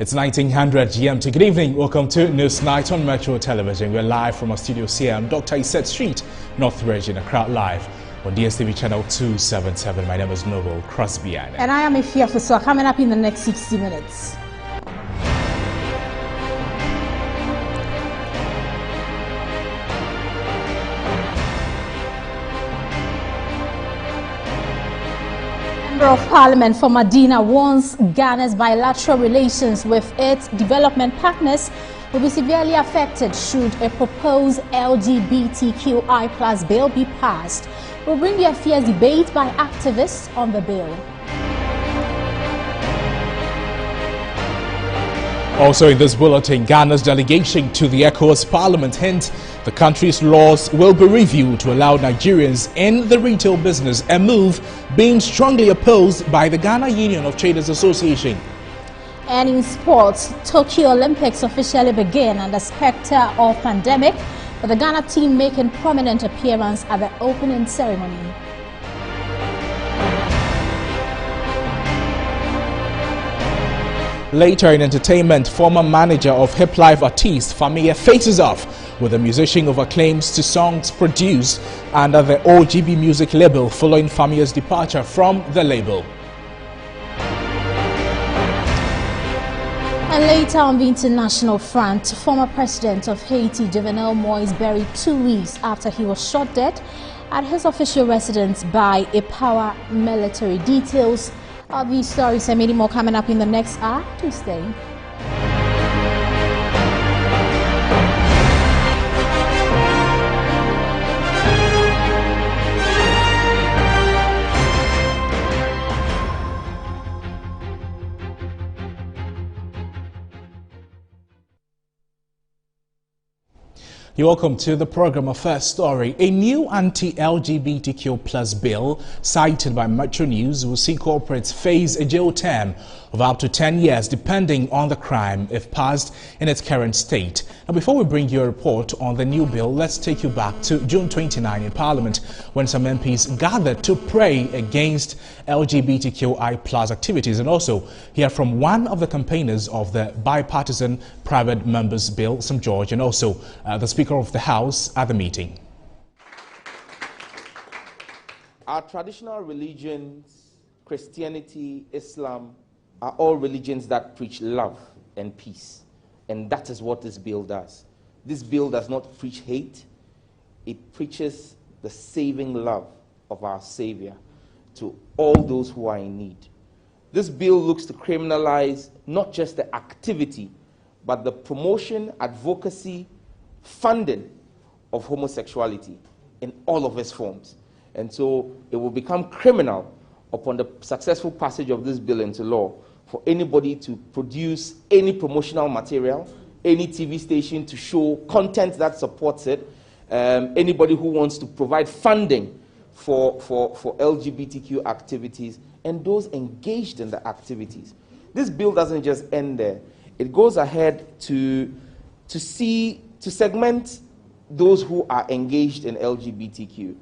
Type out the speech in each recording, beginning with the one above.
It's 1900 GMT. Good evening. Welcome to News Night on Metro Television. We're live from our studio here on Dr. Iset Street, North Region, Accra Live on DSTV channel 277. My name is Noble Crosby. And I am Ifia Fuswa. Coming up in the next 60 minutes. Member of Parliament for Medina warns Ghana's bilateral relations with its development partners will be severely affected should a proposed LGBTQI+ bill be passed. We'll bring you a fierce debate by activists on the bill. Also in this bulletin, Ghana's delegation to the ECOWAS Parliament hint the country's laws will be reviewed to allow Nigerians in the retail business, a move being strongly opposed by the Ghana Union of Traders Association. And in sports, Tokyo Olympics officially begin under specter of pandemic, with the Ghana team making prominent appearance at the opening ceremony. Later in entertainment, former manager of hip life artist Famia faces off with the musician over claims to songs produced under the OGB music label following Famia's departure from the label. And later on the international front, former president of Haiti, Jovenel Moise, buried 2 weeks after he was shot dead at his official residence by a paramilitary. Details of these stories and many more coming up in the next hour. Please stay. You're welcome to the program. Our first story. A new anti-LGBTQ+ bill cited by Metro News will see corporates face a jail term of up to 10 years depending on the crime if passed in its current state. Now, before we bring you a report on the new bill, let's take you back to June 29 in Parliament when some MPs gathered to pray against LGBTQI+ activities and also hear from one of the campaigners of the bipartisan private members bill, Sam George, and also the Speaker of the House at the meeting. Our traditional religions, Christianity, Islam, are all religions that preach love and peace. And that is what this bill does. This bill does not preach hate. It preaches the saving love of our Savior to all those who are in need. This bill looks to criminalize not just the activity, but the promotion, advocacy, funding of homosexuality in all of its forms. And so it will become criminal upon the successful passage of this bill into law for anybody to produce any promotional material, any TV station to show content that supports it, anybody who wants to provide funding for LGBTQ activities and those engaged in the activities. This bill doesn't just end there. It goes ahead to segment those who are engaged in LGBTQ.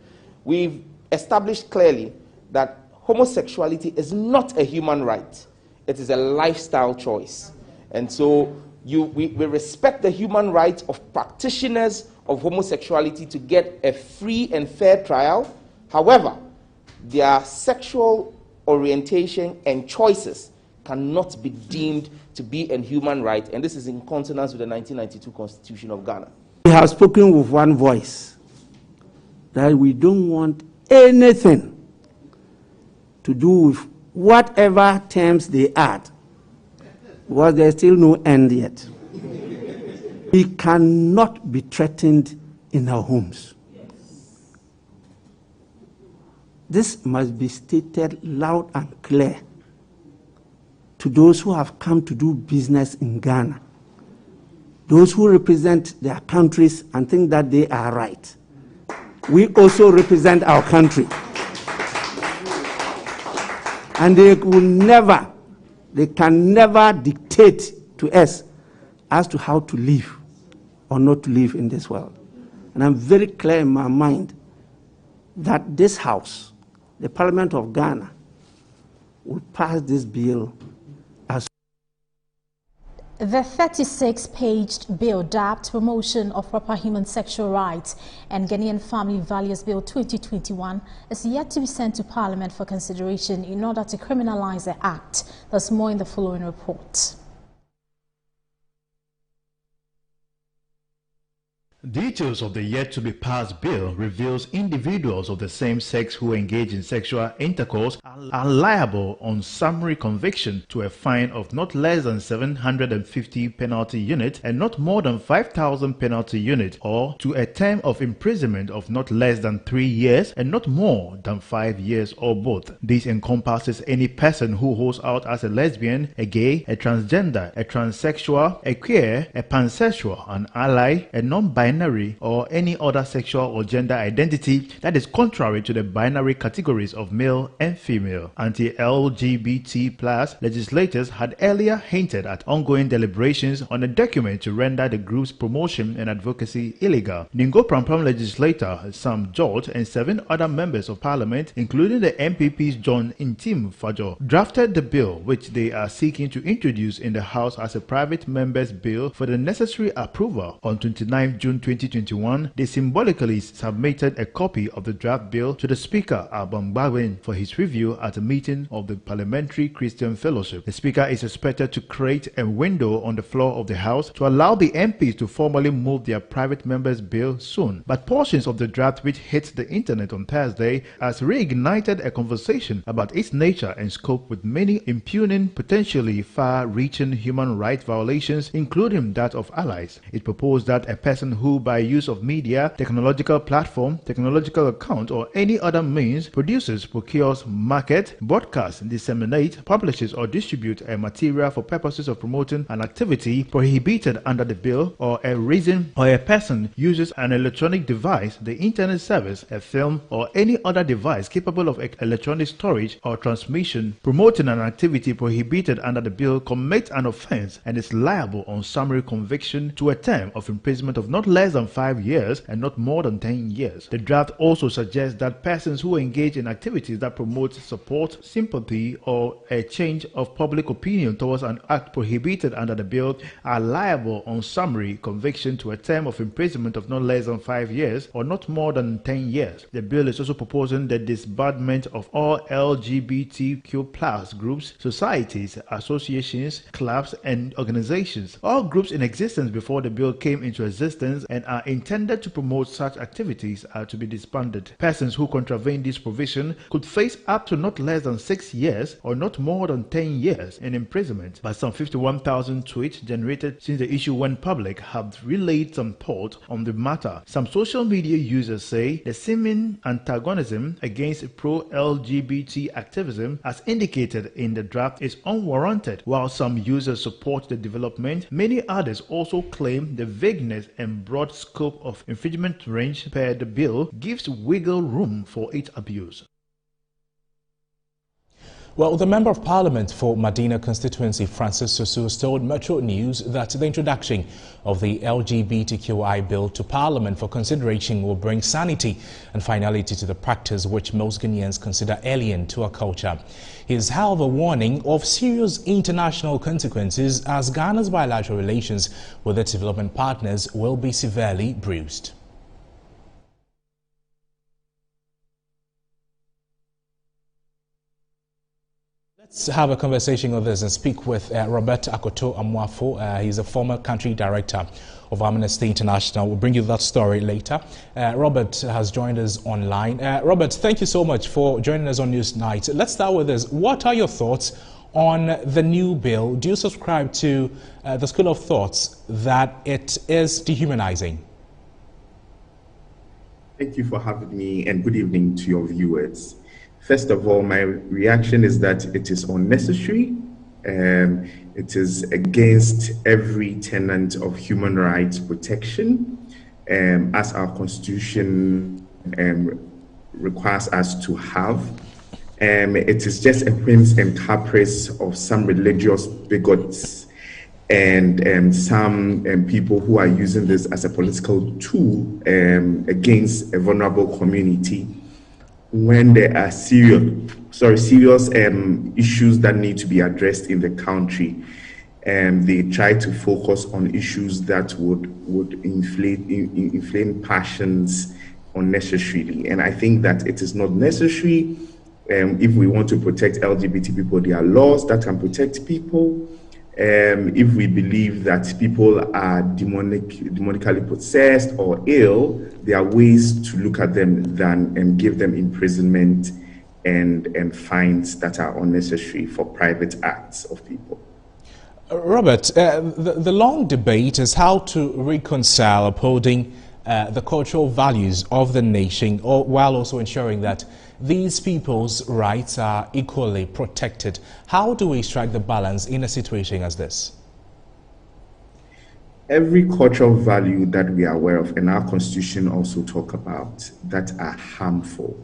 We've established clearly that homosexuality is not a human right. It is a lifestyle choice. And so we respect the human right of practitioners of homosexuality to get a free and fair trial. However, their sexual orientation and choices cannot be deemed to be a human right, and this is in consonance with the 1992 Constitution of Ghana. We have spoken with one voice that we don't want anything to do with whatever terms they add, because there's still no end yet. We cannot be threatened in our homes. This must be stated loud and clear to those who have come to do business in Ghana, those who represent their countries and think that they are right. We also represent our country. And they can never dictate to us as to how to live or not to live in this world. And I'm very clear in my mind that this House, the Parliament of Ghana, will pass this bill The 36-paged bill dubbed Promotion of Proper Human Sexual Rights and Ghanaian Family Values Bill 2021 is yet to be sent to Parliament for consideration in order to criminalize the act. There's more in the following report. Details of the yet-to-be-passed bill reveals individuals of the same sex who engage in sexual intercourse are liable on summary conviction to a fine of not less than 750 penalty unit and not more than 5,000 penalty unit, or to a term of imprisonment of not less than 3 years and not more than 5 years, or both. This encompasses any person who holds out as a lesbian, a gay, a transgender, a transsexual, a queer, a pansexual, an ally, a non-binary, or any other sexual or gender identity that is contrary to the binary categories of male and female. Anti-LGBT+ legislators had earlier hinted at ongoing deliberations on a document to render the group's promotion and advocacy illegal. Ningo Prampram legislator Sam George and 7 other members of parliament, including the MPP's John Intim Fajo, drafted the bill, which they are seeking to introduce in the House as a private member's bill for the necessary approval. On 29 June 2021, they symbolically submitted a copy of the draft bill to the Speaker, Abang Bawin, for his review at a meeting of the Parliamentary Christian Fellowship. The Speaker is expected to create a window on the floor of the House to allow the MPs to formally move their private members' bill soon. But portions of the draft which hit the internet on Thursday has reignited a conversation about its nature and scope, with many impugning potentially far-reaching human rights violations, including that of allies. It proposed that a person who, by use of media, technological platform, technological account, or any other means produces, procures, market, broadcasts, disseminate, publishes, or distribute a material for purposes of promoting an activity prohibited under the bill, or a reason or a person uses an electronic device, the internet service, a film, or any other device capable of electronic storage or transmission, promoting an activity prohibited under the bill, commits an offense and is liable on summary conviction to a term of imprisonment of not less than 5 years and not more than 10 years. The draft also suggests that persons who engage in activities that promote support, sympathy, or a change of public opinion towards an act prohibited under the bill are liable on summary conviction to a term of imprisonment of not less than 5 years or not more than 10 years. The bill is also proposing the disbandment of all LGBTQ+ groups, societies, associations, clubs, and organizations. All groups in existence before the bill came into existence and are intended to promote such activities are to be disbanded. Persons who contravene this provision could face up to not less than 6 years or not more than 10 years in imprisonment. But some 51,000 tweets generated since the issue went public have relayed some thought on the matter. Some social media users say the seeming antagonism against pro-LGBT activism as indicated in the draft is unwarranted. While some users support the development, many others also claim the vagueness and broad scope of infringement range per the bill gives wiggle room for its abuse. Well, the Member of Parliament for Medina constituency, Francis Sosus, told Metro News that the introduction of the LGBTQI bill to Parliament for consideration will bring sanity and finality to the practice which most Ghanaians consider alien to our culture. He is, however, warning of serious international consequences as Ghana's bilateral relations with its development partners will be severely bruised. Let's have a conversation with us and speak with Robert Akoto Amoafo. He's a former country director of Amnesty International. We'll bring you that story later. Robert has joined us online. Robert, thank you so much for joining us on Newsnight. Let's start with this. What are your thoughts on the new bill? Do you subscribe to the school of thoughts that it is dehumanizing? Thank you for having me, and good evening to your viewers. First of all, my reaction is that it is unnecessary. It is against every tenet of human rights protection, as our constitution requires us to have. It is just a whims and caprice of some religious bigots and some people who are using this as a political tool against a vulnerable community, when there are serious issues that need to be addressed in the country. They try to focus on issues that would inflame passions unnecessarily. And I think that it is not necessary. If we want to protect LGBT people, there are laws that can protect people. If we believe that people are demonically possessed or ill, there are ways to look at them than give them imprisonment and fines that are unnecessary for private acts of people. Robert, the long debate is how to reconcile upholding the cultural values of the nation while also ensuring that these people's rights are equally protected. How do we strike the balance in a situation as this? Every cultural value that we are aware of, and our constitution also talk about, that are harmful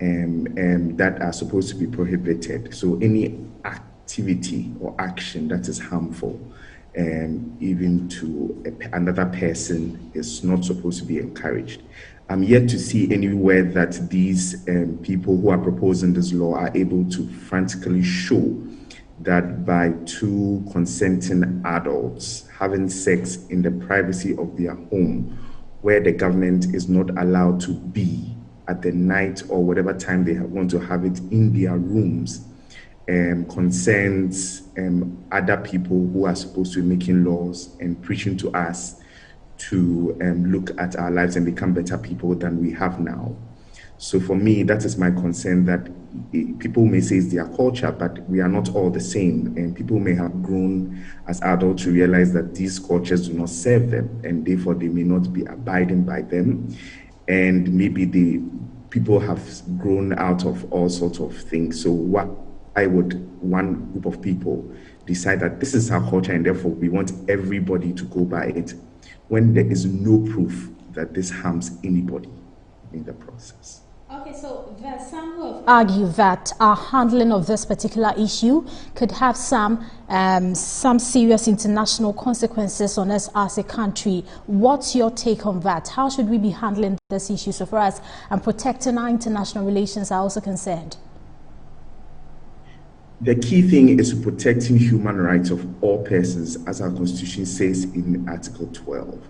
and that are supposed to be prohibited. So any activity or action that is harmful even to another person is not supposed to be encouraged. I'm yet to see anywhere that these people who are proposing this law are able to frantically show that by two consenting adults having sex in the privacy of their home, where the government is not allowed to be at the night or whatever time they want to have it in their rooms, concerns other people who are supposed to be making laws and preaching to us to look at our lives and become better people than we have now. So for me, that is my concern, that people may say it's their culture, but we are not all the same. And people may have grown as adults to realize that these cultures do not serve them, and therefore they may not be abiding by them. And maybe people have grown out of all sorts of things. So why would one group of people decide that this is our culture and therefore we want everybody to go by it, when there is no proof that this harms anybody in the process? Okay, so there's some who have argued that our handling of this particular issue could have some serious international consequences on us as a country. What's your take on that? How should we be handling this issue so far as protecting our international relations are also concerned? The key thing is protecting human rights of all persons, as our Constitution says in Article 12. It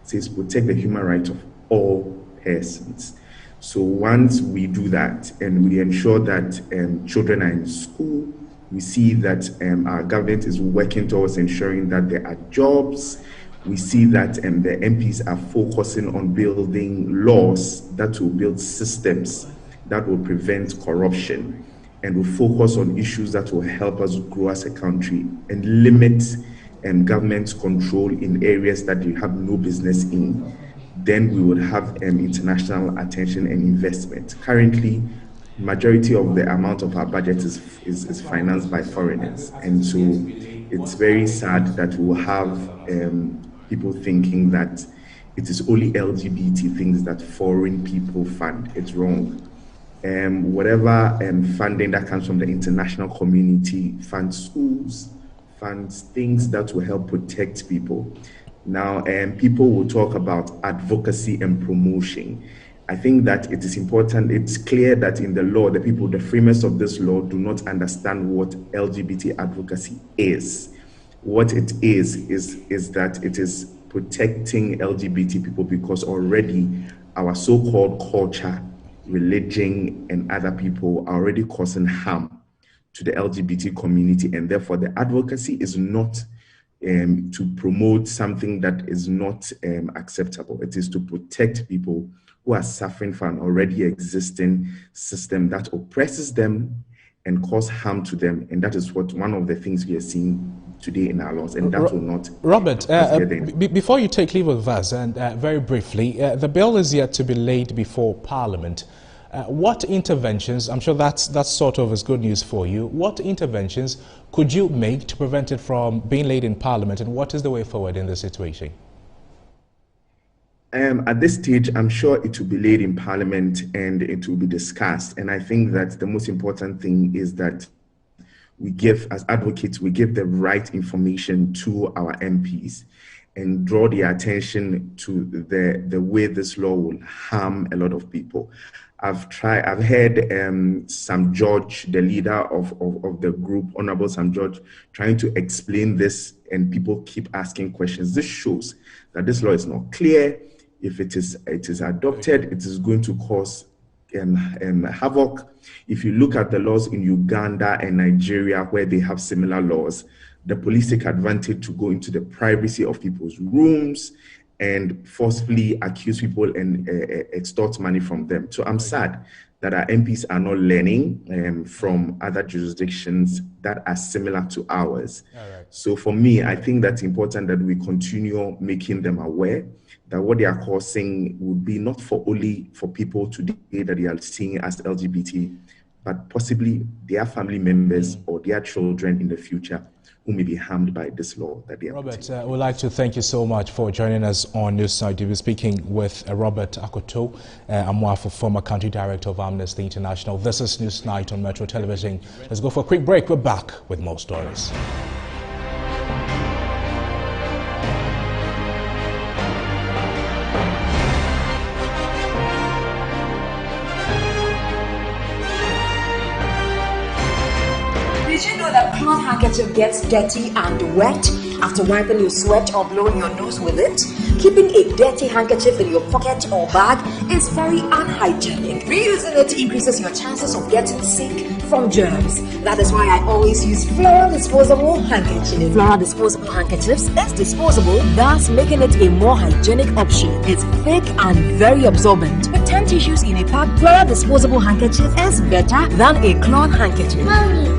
says protect the human rights of all persons. So once we do that and we ensure that children are in school, we see that our government is working towards ensuring that there are jobs. We see that the MPs are focusing on building laws that will build systems that will prevent corruption, and will focus on issues that will help us grow as a country and limit government control in areas that you have no business in. Then we would have international attention and investment. Currently, majority of the amount of our budget is financed by foreigners. And so it's very sad that we will have people thinking that it is only LGBT things that foreign people fund. It's wrong. Whatever funding that comes from the international community funds schools, funds things that will help protect people. Now, people will talk about advocacy and promotion. I think that it is important. It's clear that in the law, the framers of this law do not understand what LGBT advocacy is. What it is that it is protecting LGBT people, because already our so-called culture, religion, and other people are already causing harm to the LGBT community, and therefore the advocacy is not to promote something that is not acceptable. It is to protect people who are suffering from an already existing system that oppresses them and cause harm to them. And that is one of the things we are seeing today in our laws, and that will not... Robert, before you take leave of us, and very briefly, the bill is yet to be laid before Parliament. What interventions, I'm sure that's sort of as good news for you, what interventions could you make to prevent it from being laid in Parliament, and what is the way forward in this situation? At this stage, I'm sure it will be laid in Parliament and it will be discussed. And I think that the most important thing is that we give, as advocates, we give the right information to our MPs and draw their attention to the way this law will harm a lot of people. I've heard Sam George, the leader of the group, Honorable Sam George, trying to explain this, and people keep asking questions. This shows that this law is not clear. If it is adopted, it is going to cause havoc. If you look at the laws in Uganda and Nigeria, where they have similar laws, the police take advantage to go into the privacy of people's rooms and forcefully accuse people and extort money from them. So I'm sad that our MPs are not learning from other jurisdictions that are similar to ours. Right. So for me, I think that's important that we continue making them aware that what they are causing would be not only for people today that they are seeing as LGBT, but possibly their family members or their children in the future who may be harmed by this law that they are. Robert, we'd like to thank you so much for joining us on Newsnight. We'll be speaking with Robert Akoto, Amwafo, former country director of Amnesty International. This is Newsnight on Metro Television. Let's go for a quick break. We're back with more stories. Cloth handkerchief gets dirty and wet after wiping your sweat or blowing your nose with it. Keeping a dirty handkerchief in your pocket or bag is very unhygienic. Reusing it increases your chances of getting sick from germs. That is why I always use Flora disposable handkerchief. Flora disposable handkerchiefs is disposable, thus making it a more hygienic option. It's thick and very absorbent. With 10 tissues in a pack, Flora disposable handkerchief is better than a cloth handkerchief. Mommy.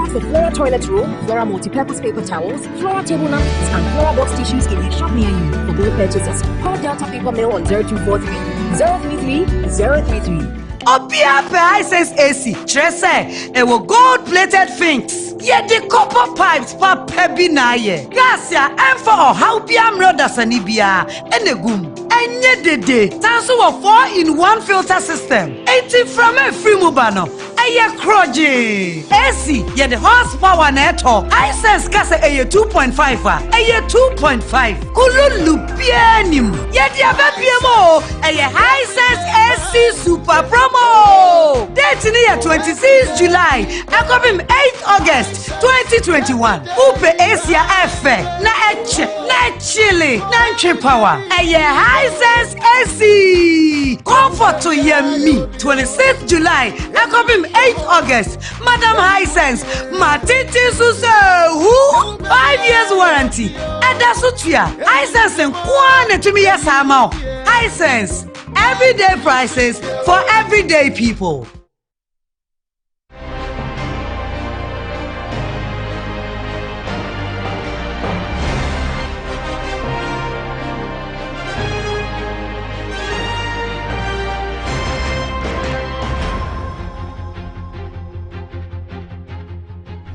The Flora toilet roll, Flora multi-purpose paper towels, Flora table napkins, and Flora box tissues in a shop near you. For bill purchases, call Delta Paper Mail on 0243 033 033. Obia pe says AC. Trese, it will gold-plated things. Yet the copper pipes pa pebi na ye. Gasia, emfa or how biam roda sanibia. Enegum. Enye dede. Tansu of 4-in-1 filter system. 80 from a free mubano. Eye kroje. AC, yet the horsepower neto. Hisense kase eye 2.5. Eye 2.5. Kululu pianim. Yet the abepiemo. Eye Hisense AC Super Promo. Date near 26 July. Akobim 8 August 2021. Upe Asia Efe. Na eche. Na chili. Na nche power. Eye Hisense AC. Comfort to yemi. 26 July. Akobim 8 August. Madam Hisense. Matiti Suse. Who? 5 years warranty. Eda Sutia. Hisense and Kwane to me Yasamao. Hisense. Everyday prices for everyday people.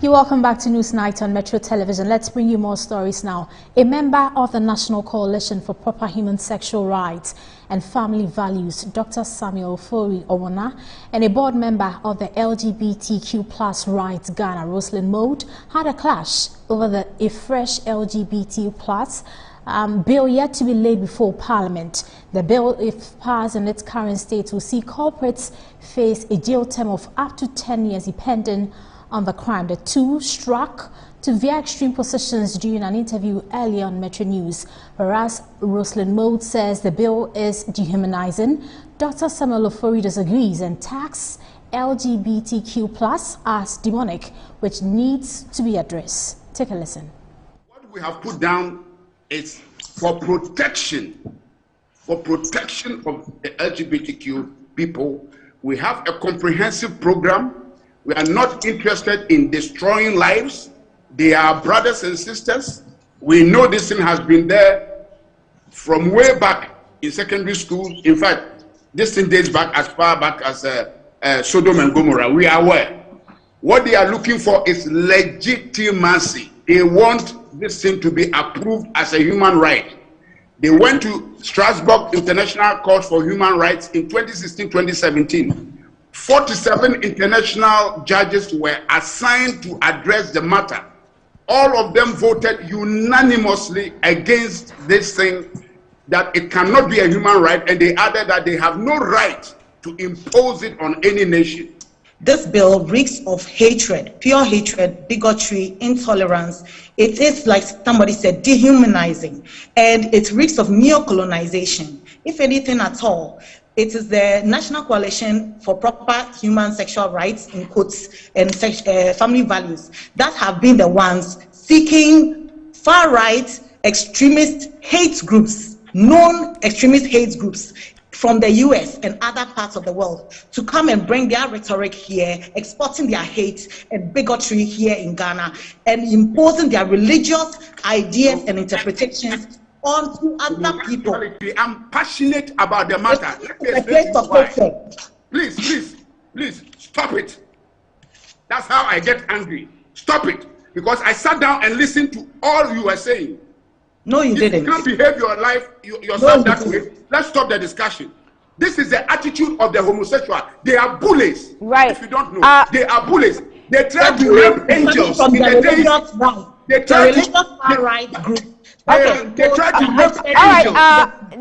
You're welcome back to Newsnight on Metro Television. Let's bring you more stories now. A member of the National Coalition for Proper Human Sexual Rights and Family Values, Dr. Samuel Ofori Owona, and a board member of the LGBTQ+ Rights Ghana, Rosalind Mode, had a clash over a fresh LGBT+ bill yet to be laid before Parliament. The bill, if passed in its current state, will see culprits face a jail term of up to 10 years depending on the crime. The two struck to very extreme positions during an interview earlier on Metro News. Whereas Rosalind Mode says the bill is dehumanizing, Dr. Samuel Ofori disagrees and tags LGBTQ+ as demonic, which needs to be addressed. Take a listen. What we have put down is for protection of the LGBTQ people. We have a comprehensive program. We are not interested in destroying lives. They are brothers and sisters. We know this thing has been there from way back in secondary school. In fact, this thing dates back as far back as Sodom and Gomorrah. We are aware. What they are looking for is legitimacy. They want this thing to be approved as a human right. They went to Strasbourg International Court for Human Rights in 2016-2017. 47 international judges were assigned to address the matter. All of them voted unanimously against this thing that it cannot be a human right, and they added that they have no right to impose it on any nation. This bill reeks of hatred, pure hatred, bigotry, intolerance. It is, like somebody said, dehumanizing, and it reeks of neo-colonization. If anything at all, it is the National Coalition for Proper Human Sexual Rights, in quotes, and family values that have been the ones seeking far-right extremist hate groups, known extremist hate groups from the US and other parts of the world to come and bring their rhetoric here, exporting their hate and bigotry here in Ghana, and imposing their religious ideas and interpretations onto other people. I'm passionate about the matter. Please, stop it. That's how I get angry. Stop it. Because I sat down and listened to all you were saying. No, you didn't. You can't behave yourself that way. Let's stop the discussion. This is the attitude of the homosexual. They are bullies. Right. If you don't know, they are bullies. They try to rape angels in the days. They try to right group. They try to rape angels.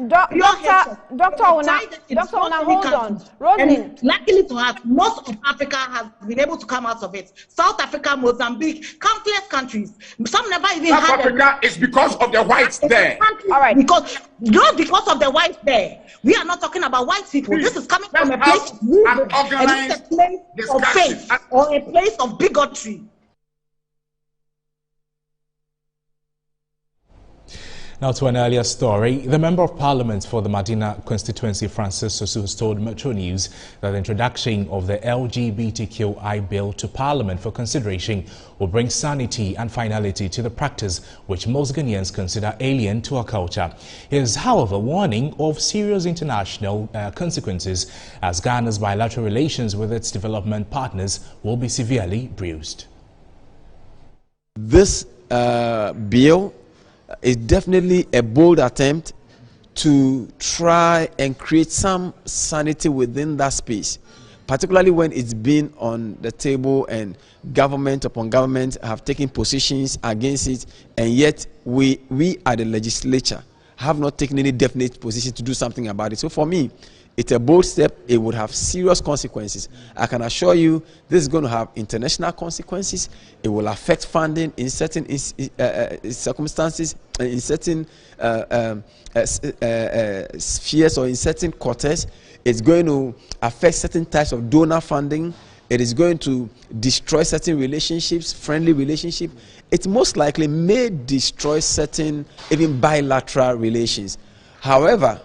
All right, Dr. Ona, hold on. And luckily to us, most of Africa has been able to come out of it. South Africa, Mozambique, countless countries. Some never even South had Africa is because of the whites there. All right. Not because of the whites there. We are not talking about white people. This is coming from a place of movement, and it's a place of faith or a place of bigotry. Now to an earlier story. The Member of Parliament for the Madina constituency, Francis Sosu, has told Metro News that the introduction of the LGBTQI bill to Parliament for consideration will bring sanity and finality to the practice which most Ghanaians consider alien to our culture. He is, however, warning of serious international consequences as Ghana's bilateral relations with its development partners will be severely bruised. This bill is definitely a bold attempt to try and create some sanity within that space, particularly when it's been on the table and government upon government have taken positions against it, and yet we at the legislature have not taken any definite position to do something about it. So for me, it's a bold step. It would have serious consequences. I can assure you this is going to have international consequences. It will affect funding in certain circumstances, in certain spheres or in certain quarters. It's going to affect certain types of donor funding. It is going to destroy certain relationships, friendly relationships. It most likely may destroy certain even bilateral relations. However,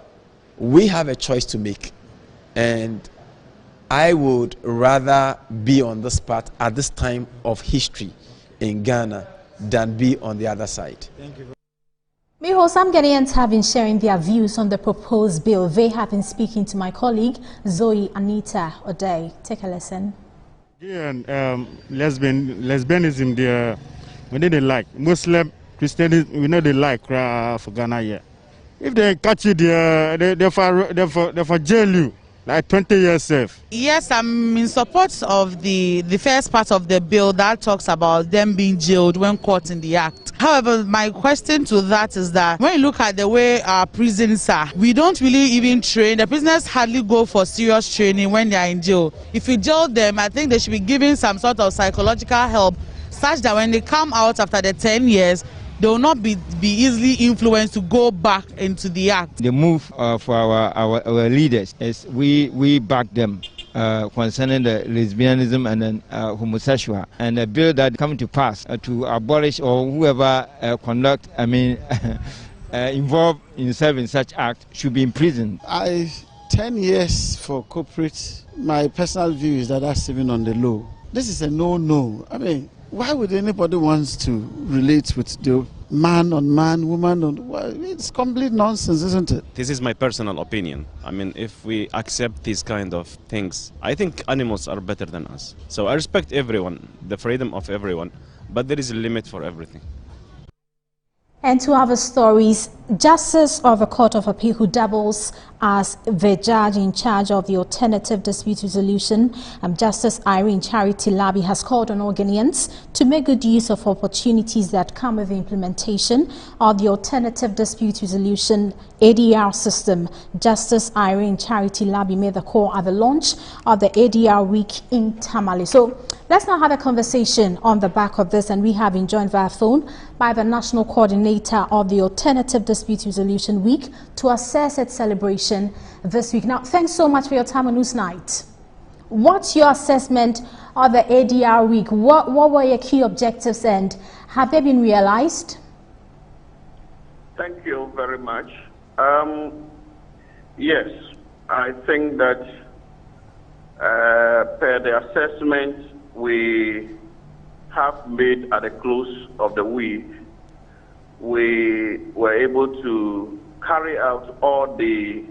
we have a choice to make, and I would rather be on this part at this time of history in Ghana than be on the other side. Thank you. Miho, some Ghanaians have been sharing their views on the proposed bill. They have been speaking to my colleague Zoe Anita O'Day. Take a listen. Yeah, and lesbianism, we know they like. Muslim, Christianity, we know they like for Ghana here. If they catch you there, they for jail you, like 20 years safe. Yes, I'm in support of the first part of the bill that talks about them being jailed when caught in the act. However, my question to that is that when you look at the way our prisons are, we don't really even train. The prisoners hardly go for serious training when they are in jail. If you jail them, I think they should be given some sort of psychological help such that when they come out after the 10 years, they will not be easily influenced to go back into the act. The move for our leaders is we back them concerning the lesbianism and then homosexual, and a bill that come to pass to abolish or whoever conduct, involved in serving such act should be imprisoned. 10 years for corporate, my personal view is that that's even on the low. This is a no-no. Why would anybody want to relate with the man on man, woman on... It's complete nonsense, isn't it? This is my personal opinion. If we accept these kind of things, I think animals are better than us. So I respect everyone, the freedom of everyone, but there is a limit for everything. And to other stories, Justice of the Court of Appeal who doubles as the judge in charge of the Alternative Dispute Resolution, Justice Irene Charity Labi, has called on all Ghanaians to make good use of opportunities that come with the implementation of the Alternative Dispute Resolution ADR system. Justice Irene Charity Labi made the call at the launch of the ADR week in Tamale. So let's now have a conversation on the back of this, and we have been joined via phone by the National Coordinator of the Alternative Dispute Resolution Week to assess its celebration this week. Now, thanks so much for your time on Newsnight. What's your assessment of the ADR week? What were your key objectives and have they been realized? Thank you very much. Yes, I think that per the assessment we have made at the close of the week, we were able to carry out all the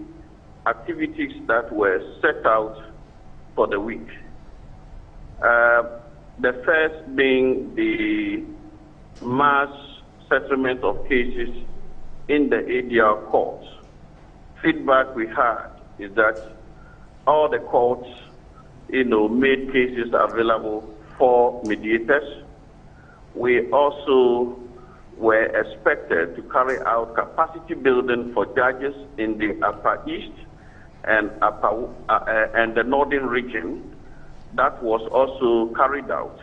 activities that were set out for the week. The first being the mass settlement of cases in the ADR courts. Feedback we had is that all the courts, made cases available for mediators. We also were expected to carry out capacity building for judges in the Upper East and the Northern region. That was also carried out.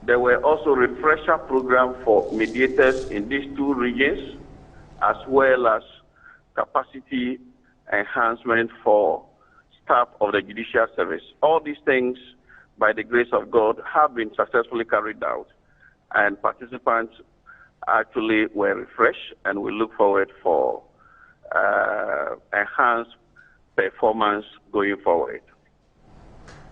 There were also refresher programs for mediators in these two regions, as well as capacity enhancement for staff of the judicial service. All these things, by the grace of God, have been successfully carried out, and participants actually were refreshed, and we look forward for enhanced performance going forward.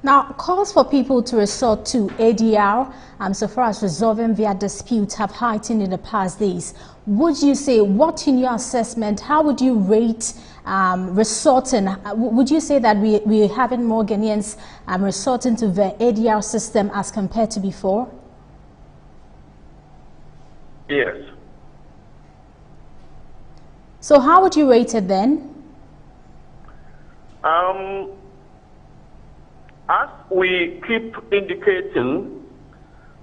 Now, calls for people to resort to ADR so far as resolving their disputes have heightened in the past days. Would you say, what in your assessment, how would you rate resorting? Would you say that we're having more Ghanaians resorting to the ADR system as compared to before? Yes. So how would you rate it then? As we keep indicating,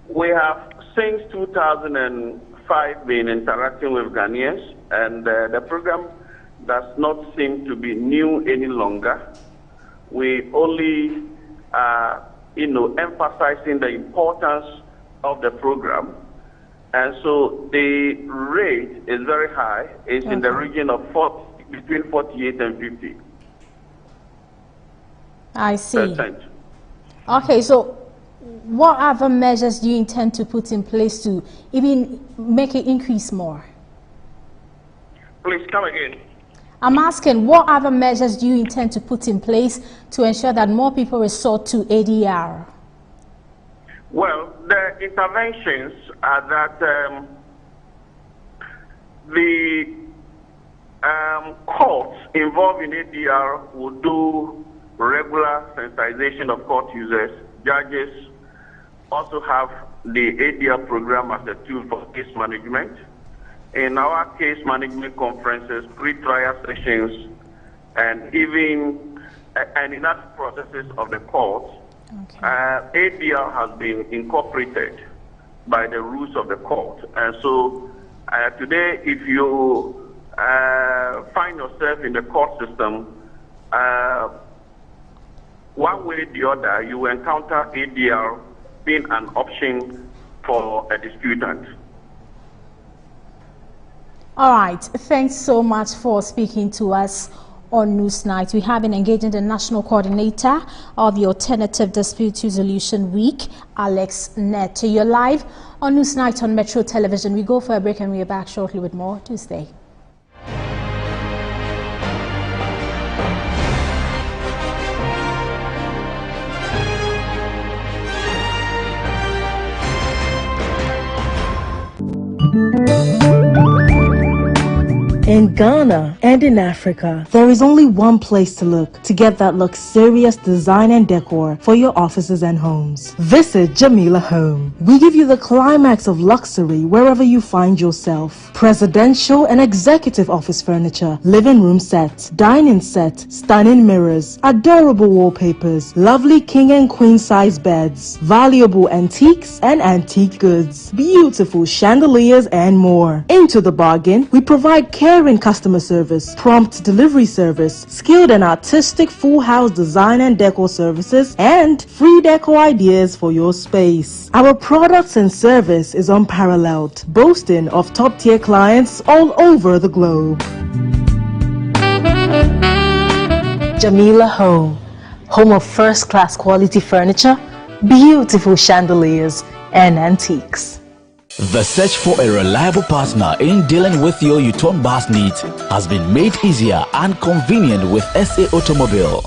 we have since 2005 been interacting with Ghanaians, and the program does not seem to be new any longer. We only emphasizing the importance of the program. And so the rate is very high. It's in the region of between 48 and 50. I see. Okay, so what other measures do you intend to put in place to even make it increase more? Please come again. I'm asking, what other measures do you intend to put in place to ensure that more people resort to ADR? Well, the interventions are that the courts involved in ADR will do regular sensitization of court users. Judges also have the ADR program as a tool for case management. In our case management conferences, pre-trial sessions, and even in other processes of the court, ADR has been incorporated by the rules of the court. And so today, if you find yourself in the court system, one way or the other, you will encounter ADR being an option for a disputant. All right, thanks so much for speaking to us on Newsnight. We have been engaging the National Coordinator of the Alternative Dispute Resolution Week, Alex Neto. You're live on Newsnight on Metro Television. We go for a break and we're back shortly with more. Do stay. In Ghana and in Africa, there is only one place to look to get that luxurious design and decor for your offices and homes. Visit Jamila Home. We give you the climax of luxury wherever you find yourself. Presidential and executive office furniture, living room set, dining set, stunning mirrors, adorable wallpapers, lovely king and queen size beds, valuable antiques and antique goods, beautiful chandeliers and more. Into the bargain, we provide caring customer service, prompt delivery service, skilled and artistic full house design and decor services, and free decor ideas for your space. Our products and service is unparalleled, boasting of top-tier clients all over the globe. Jamila Home, home of first-class quality furniture, beautiful chandeliers, and antiques. The search for a reliable partner in dealing with your U-turn bus needs has been made easier and convenient with SA Automobile.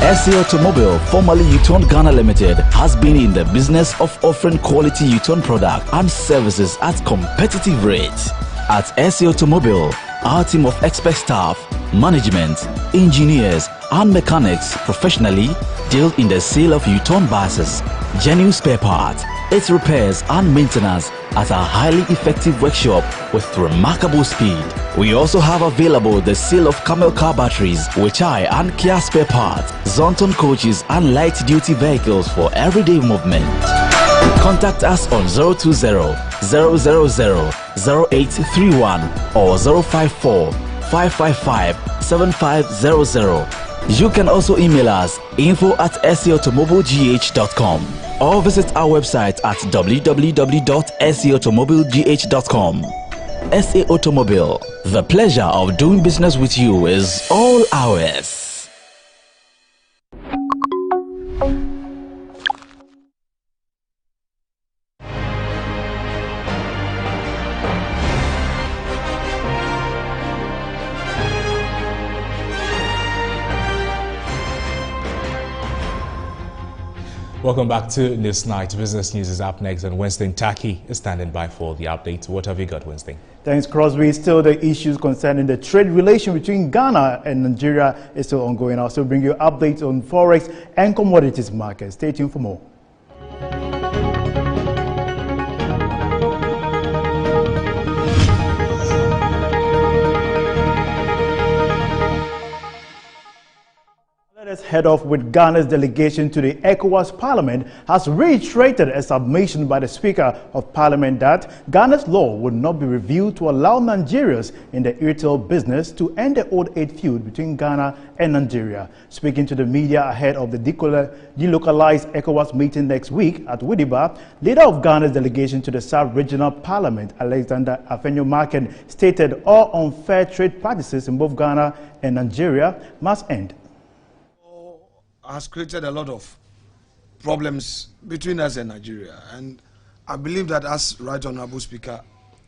SA Automobile, formerly U-turn Ghana Limited, has been in the business of offering quality U-turn product and services at competitive rates. At SA Automobile, our team of expert staff, management, engineers, and mechanics professionally deal in the sale of U-turn buses, genuine spare parts, its repairs and maintenance at a highly effective workshop with remarkable speed. We also have available the sale of Camel car batteries, Weichai and Kia spare parts, Zonton coaches and light-duty vehicles for everyday movement. Contact us on 020-000-0831 or 054-555-7500. You can also email us info@saautomobilegh.com or visit our website at www.saautomobilegh.com. SA Automobile, the pleasure of doing business with you is all ours. Welcome back to News Night. Business News is up next, and Winston Taki is standing by for the update. What have you got, Winston? Thanks, Crosby. Still, the issues concerning the trade relation between Ghana and Nigeria is still ongoing. I'll still bring you updates on forex and commodities markets. Stay tuned for more. Let's head off with Ghana's delegation to the ECOWAS Parliament has reiterated a submission by the Speaker of Parliament that Ghana's law would not be reviewed to allow Nigerians in the retail business to end the old age feud between Ghana and Nigeria. Speaking to the media ahead of the delocalized ECOWAS meeting next week at Widiba, leader of Ghana's delegation to the South Regional Parliament, Alexander Afenyo-Marken, stated all unfair trade practices in both Ghana and Nigeria must end. Has created a lot of problems between us and Nigeria, and I believe that, as Right Honorable Speaker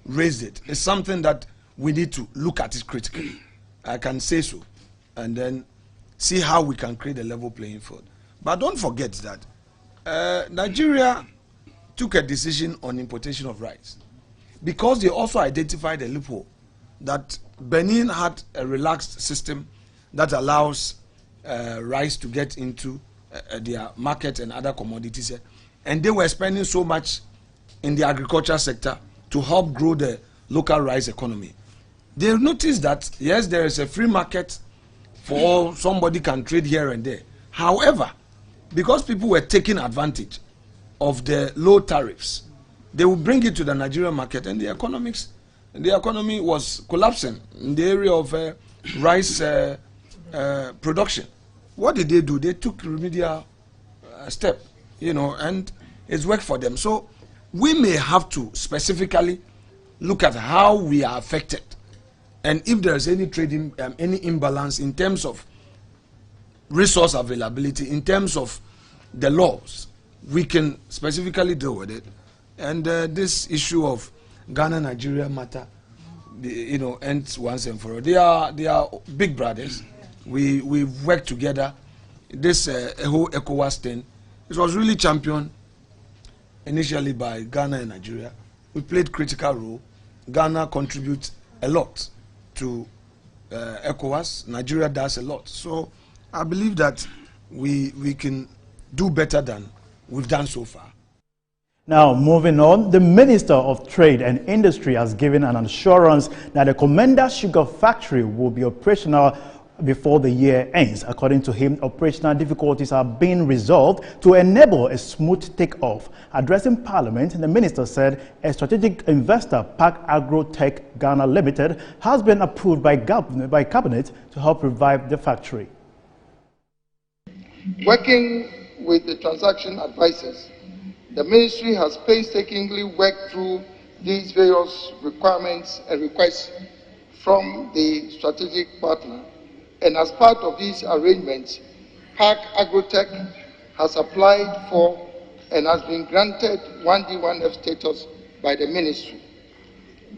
raised it, it's something that we need to look at it critically. I can say so, and then see how we can create a level playing field. But don't forget that Nigeria took a decision on importation of rice because they also identified a loophole that Benin had a relaxed system that allows rice to get into their market and other commodities, and they were spending so much in the agriculture sector to help grow the local rice economy. They noticed that yes, there is a free market for all, somebody can trade here and there. However, because people were taking advantage of the low tariffs, they would bring it to the Nigerian market, and the economy was collapsing in the area of rice production. What did they do? They took remedial step, and it's worked for them. So we may have to specifically look at how we are affected, and if there is any trading, any imbalance in terms of resource availability, in terms of the laws, we can specifically deal with it. And this issue of Ghana-Nigeria matter, ends once and for all. They are big brothers. We've worked together. This whole ECOWAS thing, it was really championed initially by Ghana and Nigeria. We played critical role. Ghana contributes a lot to ECOWAS. Nigeria does a lot. So I believe that we can do better than we've done so far. Now, moving on, the Minister of Trade and Industry has given an assurance that the Commander Sugar Factory will be operational before the year ends. According to him, operational difficulties are being resolved to enable a smooth takeoff. Addressing Parliament, the Minister said a strategic investor, Park Agrotech Ghana Limited, has been approved by Cabinet to help revive the factory. Working with the transaction advisors, the Ministry has painstakingly worked through these various requirements and requests from the strategic partner. And as part of these arrangements, Park Agrotech has applied for and has been granted 1D1F status by the Ministry.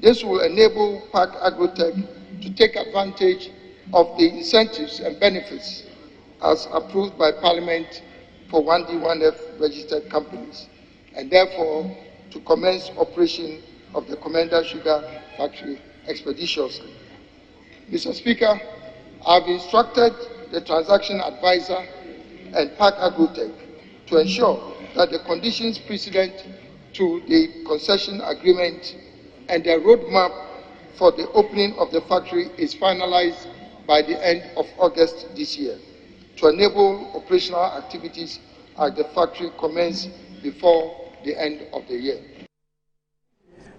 This will enable Park Agrotech to take advantage of the incentives and benefits as approved by Parliament for 1D1F registered companies, and therefore to commence operation of the Commander Sugar Factory expeditiously. Mr. Speaker, I have instructed the transaction advisor and Park Agrotech to ensure that the conditions precedent to the concession agreement and the roadmap for the opening of the factory is finalized by the end of August this year to enable operational activities at the factory commence before the end of the year.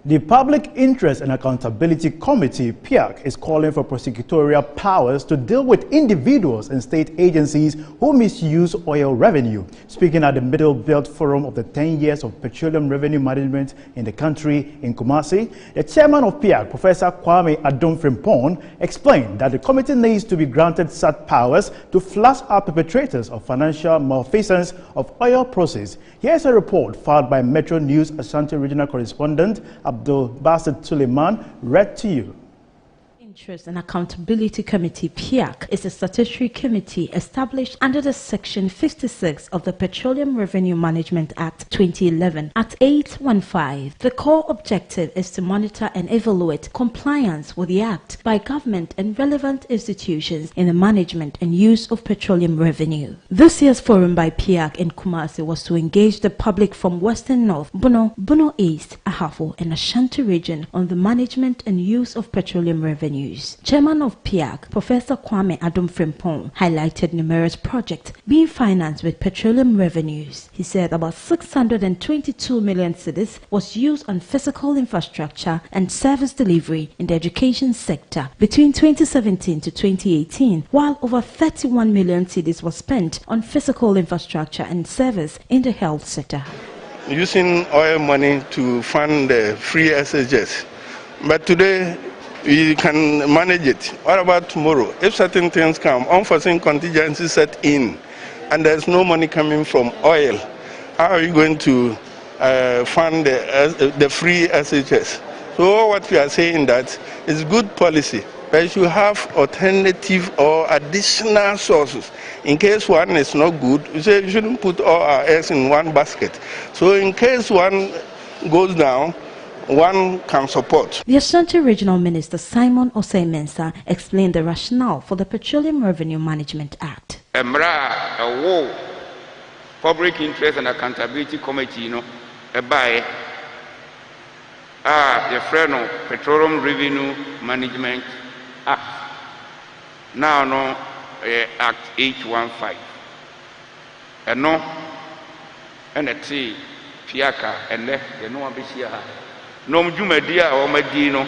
The Public Interest and Accountability Committee, PIAC, is calling for prosecutorial powers to deal with individuals and state agencies who misuse oil revenue. Speaking at the Middle Belt Forum of the 10 years of petroleum revenue management in the country in Kumasi, the chairman of PIAC, Professor Kwame Adom-Frimpong, explained that the committee needs to be granted such powers to flush out perpetrators of financial malfeasance of oil process. Here's a report filed by Metro News Ashanti Regional Correspondent Abdul Basit Suleiman, read to you. Interest and Accountability Committee, PIAC, is a statutory committee established under the Section 56 of the Petroleum Revenue Management Act 2011 at 815. The core objective is to monitor and evaluate compliance with the Act by government and relevant institutions in the management and use of petroleum revenue. This year's forum by PIAC in Kumasi was to engage the public from Western North, Bono East, Ahafo, and Ashanti region on the management and use of petroleum revenue. Chairman of PIAC, Professor Kwame Adom-Frimpong, highlighted numerous projects being financed with petroleum revenues. He said about 622 million cedis was used on physical infrastructure and service delivery in the education sector between 2017 to 2018, while over 31 million cedis was spent on physical infrastructure and service in the health sector. Using oil money to fund the free SHS, but today we can manage it. What about tomorrow? If certain things come, unforeseen contingencies set in, and there's no money coming from oil, how are you going to fund the free SHS? So what we are saying that is good policy, but you have alternative or additional sources. In case one is not good, you say you shouldn't put all our eggs in one basket. So in case one goes down, one can support. The Ashanti Regional Minister Simon Osei-Mensah explained the rationale for the Petroleum Revenue Management Act. Public Interest and Accountability Committee, by the friend Petroleum Revenue Management Act. Now, Act 815. And a T, Piaka, and left the no ambitious. No Jumedia or Medino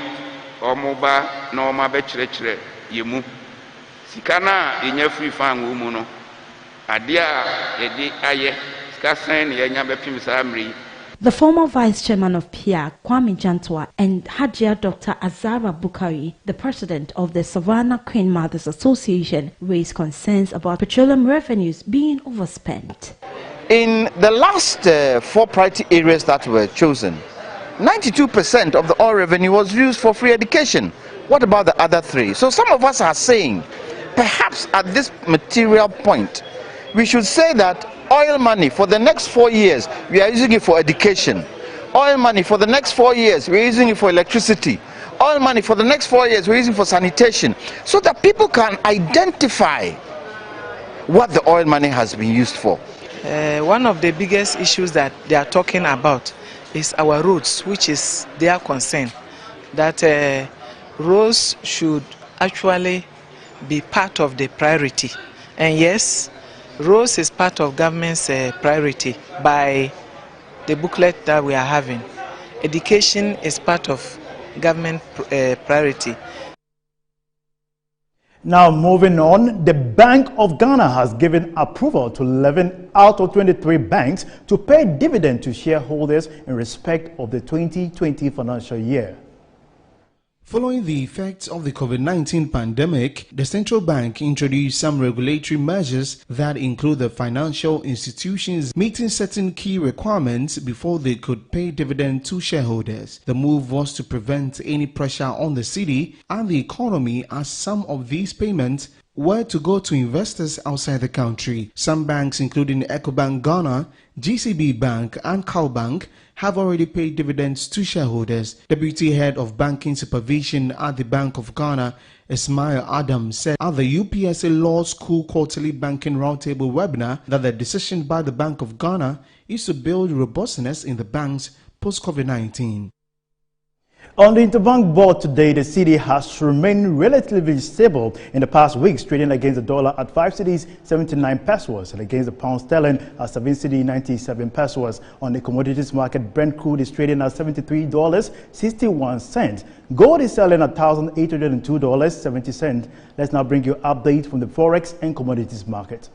or Moba, no Mabechre, Yemu. Sikana, in your free fan woman. Adia, Edi Aye, Scasan, Yanyabepim Samri. The former vice chairman of PIAC, Kwame Jantwa, and Hajia Dr. Azara Bukari, the president of the Savannah Queen Mothers Association, raised concerns about petroleum revenues being overspent. In the last 4 priority areas that were chosen, 92% of the oil revenue was used for free education. What about the other 3? So some of us are saying, perhaps at this material point, we should say that oil money for the next 4 years, we are using it for education. Oil money for the next 4 years, we are using it for electricity. oil money for the next 4 years we're using for sanitation, so that people can identify what the oil money has been used for. One of the biggest issues that they are talking about is our roads, which is their concern, that roads should actually be part of the priority. And yes, roads is part of government's priority by the booklet that we are having. Education is part of government priority. Now moving on, the Bank of Ghana has given approval to 11 out of 23 banks to pay dividend to shareholders in respect of the 2020 financial year. Following the effects of the COVID-19 pandemic, the central bank introduced some regulatory measures that include the financial institutions meeting certain key requirements before they could pay dividend to shareholders. The move was to prevent any pressure on the city and the economy, as some of these payments were to go to investors outside the country. Some banks, including Ecobank Ghana, GCB Bank and CalBank, have already paid dividends to shareholders. Deputy Head of Banking Supervision at the Bank of Ghana, Ismail Adam, said at the UPSA Law School Quarterly Banking Roundtable webinar that the decision by the Bank of Ghana is to build robustness in the banks post-COVID-19. On the Interbank Board today, the cedi has remained relatively stable in the past weeks, trading against the dollar at 5 cedis 79 pesos and against the pound sterling at 7 cedi 97 pesos. On the commodities market, Brent crude is trading at $73.61. Gold is selling at $1,802.70. Let's now bring you an update from the Forex and commodities market.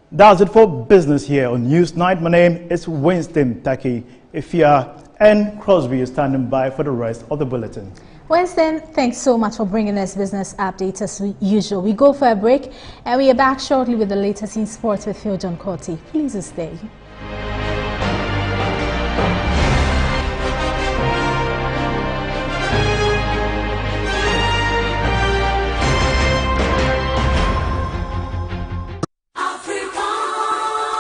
That's it for business here on Newsnight. My name is Winston Taki. Ifya and Crosby is standing by for the rest of the bulletin. Winston, thanks so much for bringing us business updates as usual. We go for a break and we are back shortly with the latest in sports with Phil John Corti. Please stay.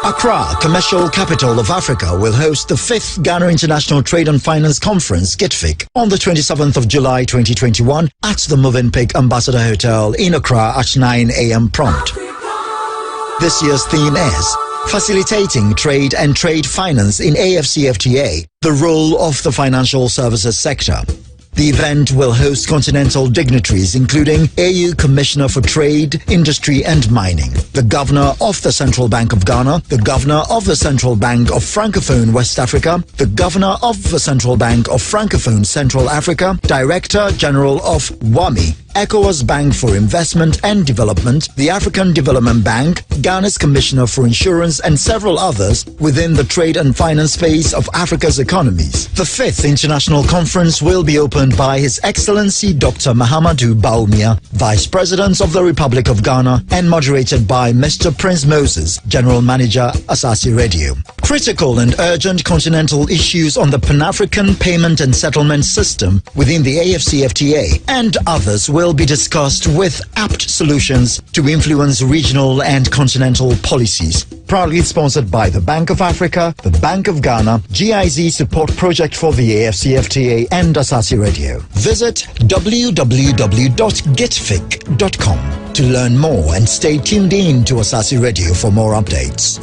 Accra, commercial capital of Africa, will host the 5th Ghana International Trade and Finance Conference, GITFIC, on the 27th of July 2021 at the Movenpick Ambassador Hotel in Accra at 9 a.m. prompt. This year's theme is Facilitating Trade and Trade Finance in AFCFTA, the role of the financial services sector. The event will host continental dignitaries including AU Commissioner for Trade, Industry and Mining, the Governor of the Central Bank of Ghana, the Governor of the Central Bank of Francophone West Africa, the Governor of the Central Bank of Francophone Central Africa, Director General of WAMI, ECOWAS Bank for Investment and Development, the African Development Bank, Ghana's Commissioner for Insurance and several others within the trade and finance space of Africa's economies. The 5th International Conference will be opened by His Excellency Dr. Mahamadou Bawumia, Vice President of the Republic of Ghana, and moderated by Mr. Prince Moses, General Manager, Asasi Radio. Critical and urgent continental issues on the Pan-African payment and settlement system within the AFCFTA and others will be discussed with apt solutions to influence regional and continental policies. Proudly sponsored by the Bank of Africa, the Bank of Ghana, GIZ Support Project for the AFCFTA and Asasi Radio. Visit www.gitfic.com to learn more and stay tuned in to Asasi Radio for more updates.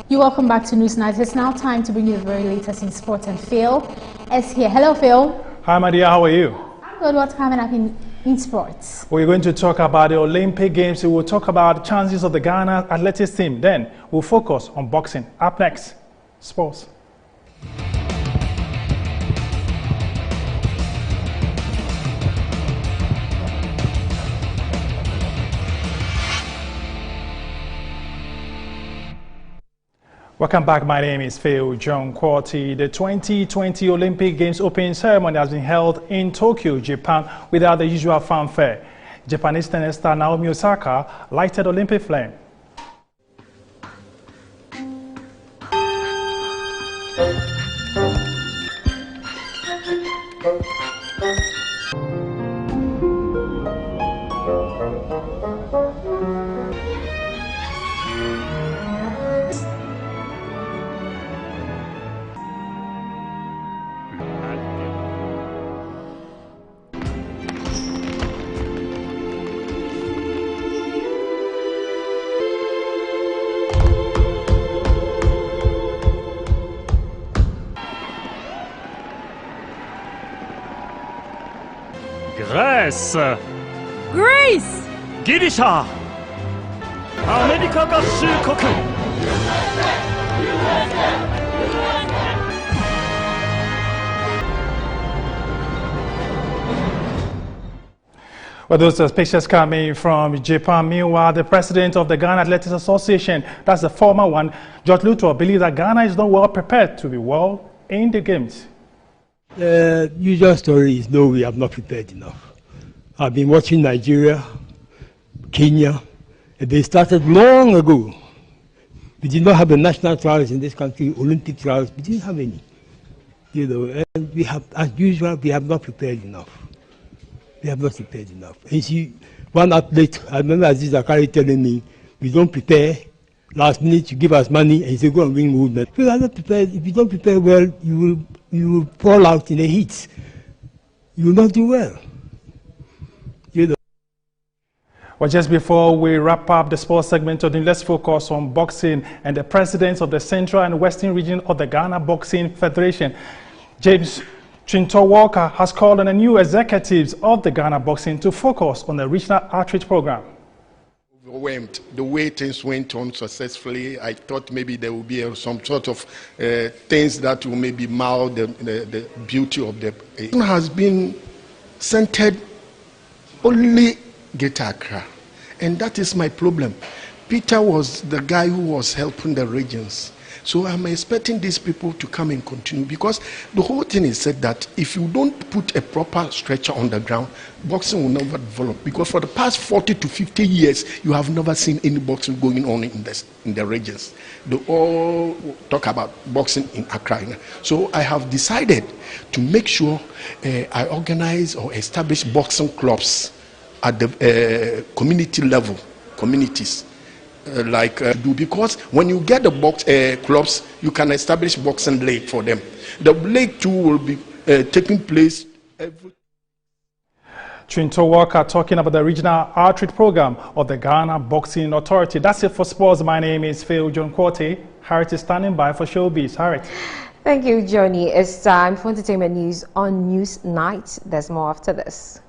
You're welcome back to Newsnight. It's now time to bring you the very latest in sports, and Phil is here. Hello, Phil. Hi, my dear. How are you? I'm good. What's coming up in sports? We're going to talk about the Olympic Games. We will talk about the chances of the Ghana athletics team. Then we'll focus on boxing. Up next, sports. Welcome back. My name is Phil John Quarty. The 2020 Olympic Games opening ceremony has been held in Tokyo, Japan, without the usual fanfare. Japanese tennis star Naomi Osaka lighted Olympic flame. Greece! Greece! ギリシャアメリカ合衆国 Well, those are pictures coming from Japan. Meanwhile, the president of the Ghana Athletics Association, that's the former one, George Luto, believes that Ghana is not well prepared to be well in the games. The usual story is no, we have not prepared enough. I've been watching Nigeria, Kenya, and they started long ago. We did not have the national trials in this country, Olympic trials, we didn't have any. You know, and we have, as usual, we have not prepared enough. We have not prepared enough. And you see, one athlete, I remember Aziz Zakari telling me, we don't prepare, last minute you give us money, and he said, go and win gold medal. We are not prepared. If you don't prepare well, you will fall out in the heats. You will not do well. You know. Well, just before we wrap up the sports segment, let's focus on boxing and the presidents of the Central and Western region of the Ghana Boxing Federation. James Chinto Walker has called on the new executives of the Ghana Boxing to focus on the regional outreach program. Overwhelmed the way things went on successfully. I thought maybe there will be some sort of things that will maybe mar the beauty of the. It has been centered only Greater Accra, and that is my problem. Peter was the guy who was helping the regions. So I'm expecting these people to come and continue, because the whole thing is said that if you don't put a proper structure on the ground, boxing will never develop. Because for the past 40 to 50 years, you have never seen any boxing going on in the regions. They all talk about boxing in Accra. So I have decided to make sure I organize or establish boxing clubs at the community level, communities. Because when you get the box clubs, you can establish boxing league for them. The league too will be taking place every. Chinto Walker talking about the regional outreach program of the Ghana Boxing Authority. That's it for sports. My name is Phil John Quarty. Harriet is standing by for Showbiz. Harriet. Thank you, Johnny. It's time for entertainment news on News Night. There's more after this.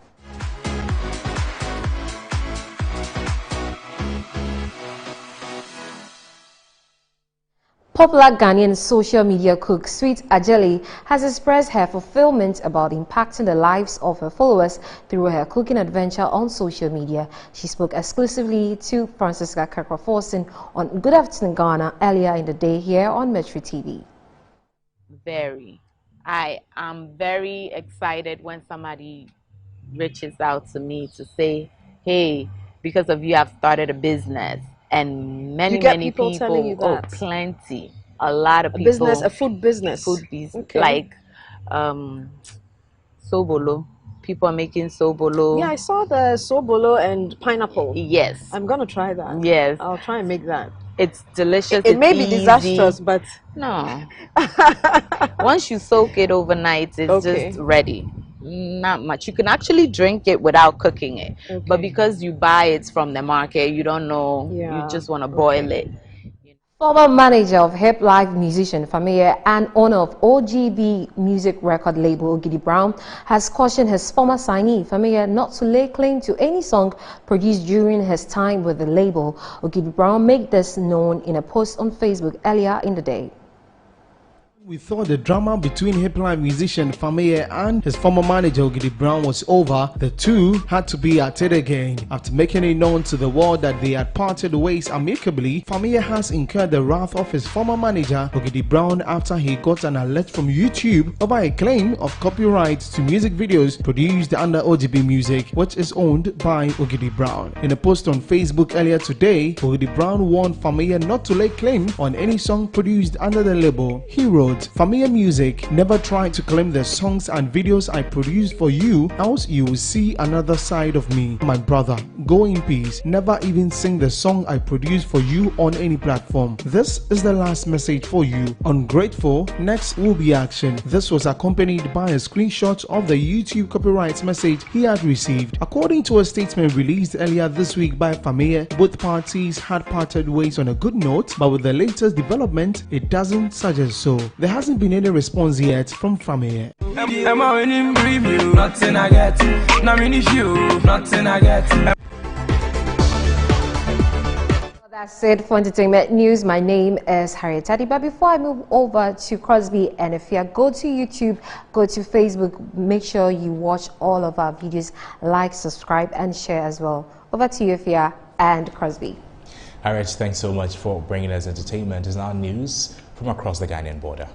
Popular Ghanaian social media cook Sweet Ajeli has expressed her fulfillment about impacting the lives of her followers through her cooking adventure on social media. She spoke exclusively to Francisca Kakra-Forson on Good Afternoon Ghana earlier in the day here on Metro TV. I am very excited when somebody reaches out to me to say, hey, because of you, I've started a business. And many people telling you that? Oh, plenty. A lot of people. A food business. Food business. Okay. Like sobolo. People are making sobolo. Yeah, I saw the sobolo and pineapple. Yes. I'm going to try that. Yes. I'll try and make that. It's delicious. It may be disastrous, but... No. Once you soak it overnight, it's just ready. Not much. You can actually drink it without cooking it. Okay. But because you buy it from the market, you don't know. Yeah. You just want to boil it. Former manager of Hip Life musician Familia and owner of OGB music record label Ogidi Brown has cautioned his former signee Familia not to lay claim to any song produced during his time with the label. Ogidi Brown made this known in a post on Facebook earlier in the day. We thought the drama between hip-hop musician Fameye and his former manager Ogidi Brown was over, the two had to be at it again. After making it known to the world that they had parted ways amicably, Fameye has incurred the wrath of his former manager Ogidi Brown after he got an alert from YouTube over a claim of copyright to music videos produced under OGB Music, which is owned by Ogidi Brown. In a post on Facebook earlier today, Ogidi Brown warned Fameye not to lay claim on any song produced under the label. He wrote, "Fameye Music, never try to claim the songs and videos I produced for you, else you will see another side of me. My brother, go in peace. Never even sing the song I produced for you on any platform. This is the last message for you. Ungrateful, next will be action." This was accompanied by a screenshot of the YouTube copyright message he had received. According to a statement released earlier this week by Fameye, both parties had parted ways on a good note, but with the latest development, it doesn't suggest so. There hasn't been any response yet from Fameye. That's it for entertainment news. My name is Harriet Taddy. But before I move over to Crosby and Efia, go to YouTube, go to Facebook. Make sure you watch all of our videos, like, subscribe, and share as well. Over to you, Efia and Crosby. Harriet, thanks so much for bringing us entertainment. Is now news from across the Ghanaian border.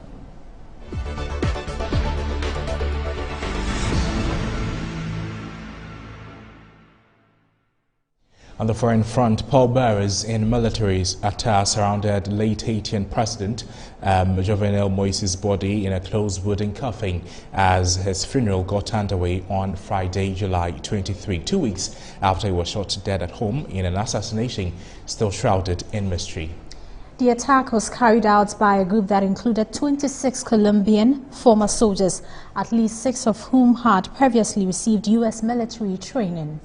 On the foreign front, pallbearers in military attire surrounded late Haitian President Jovenel Moise's body in a closed wooden coffin as his funeral got underway on Friday, July 23, 2 weeks after he was shot dead at home in an assassination still shrouded in mystery. The attack was carried out by a group that included 26 Colombian former soldiers, at least 6 of whom had previously received U.S. military training.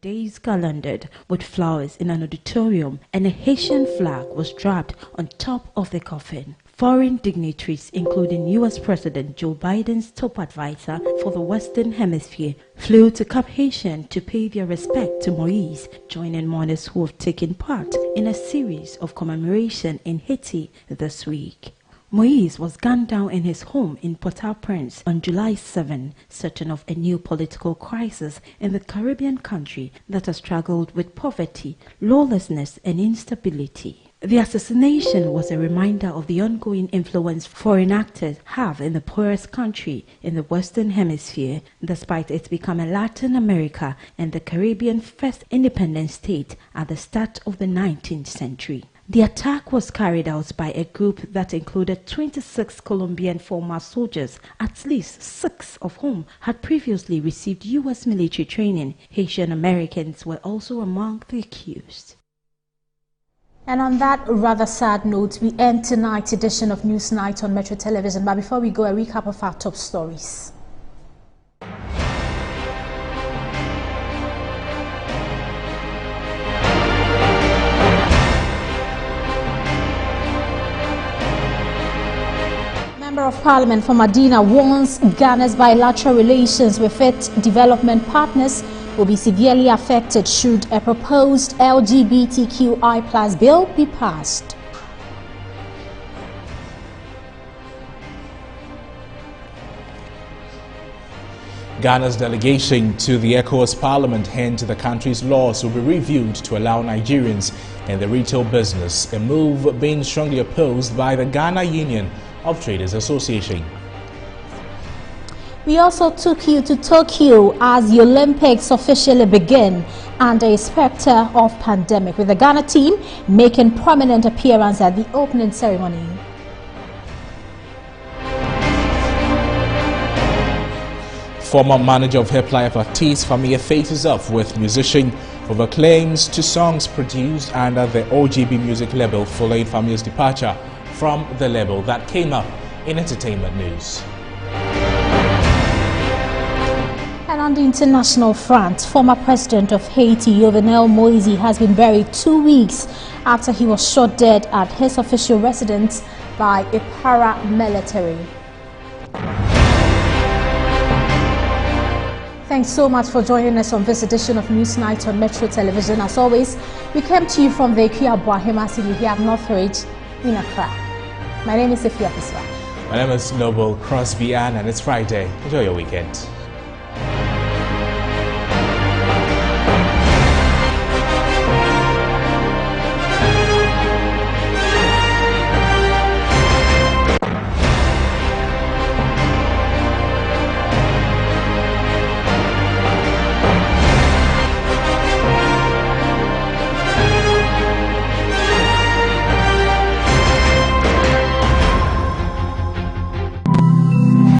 Days calendared with flowers in an auditorium and a Haitian flag was draped on top of the coffin. Foreign dignitaries, including U.S. President Joe Biden's top advisor for the Western Hemisphere, flew to Cap Haitian to pay their respect to Moise, joining mourners who have taken part in a series of commemoration in Haiti this week. Moise was gunned down in his home in Port-au-Prince on July 7, certain of a new political crisis in the Caribbean country that has struggled with poverty, lawlessness, and instability. The assassination was a reminder of the ongoing influence foreign actors have in the poorest country in the Western Hemisphere, despite its becoming Latin America and the Caribbean first independent state at the start of the 19th century. The attack was carried out by a group that included 26 Colombian former soldiers, at least 6 of whom had previously received U.S. military training. Haitian Americans were also among the accused. And on that rather sad note, we end tonight's edition of Newsnight on Metro Television. But before we go, a recap of our top stories. Member of Parliament for Medina warns Ghana's bilateral relations with its development partners will be severely affected should a proposed LGBTQI+ bill be passed. Ghana's delegation to the ECOWAS Parliament hint the country's laws will be reviewed to allow Nigerians in the retail business, a move being strongly opposed by the Ghana Union of Traders Association. We also took you to Tokyo as the Olympics officially begin under a specter of pandemic, with the Ghana team making prominent appearance at the opening ceremony. Former manager of Hip Life artist Fameye faces off with musician over claims to songs produced under the OGB music label following Fameye's departure from the label. That came up in entertainment news. And on the international front, former president of Haiti, Jovenel Moise, has been buried 2 weeks after he was shot dead at his official residence by a paramilitary. Thanks so much for joining us on this edition of Newsnight on Metro Television. As always, we came to you from the Ikea Boahema City here at Northridge in Accra. My name is Sophia Piswa. My name is Noble Crosby Ann, and it's Friday. Enjoy your weekend.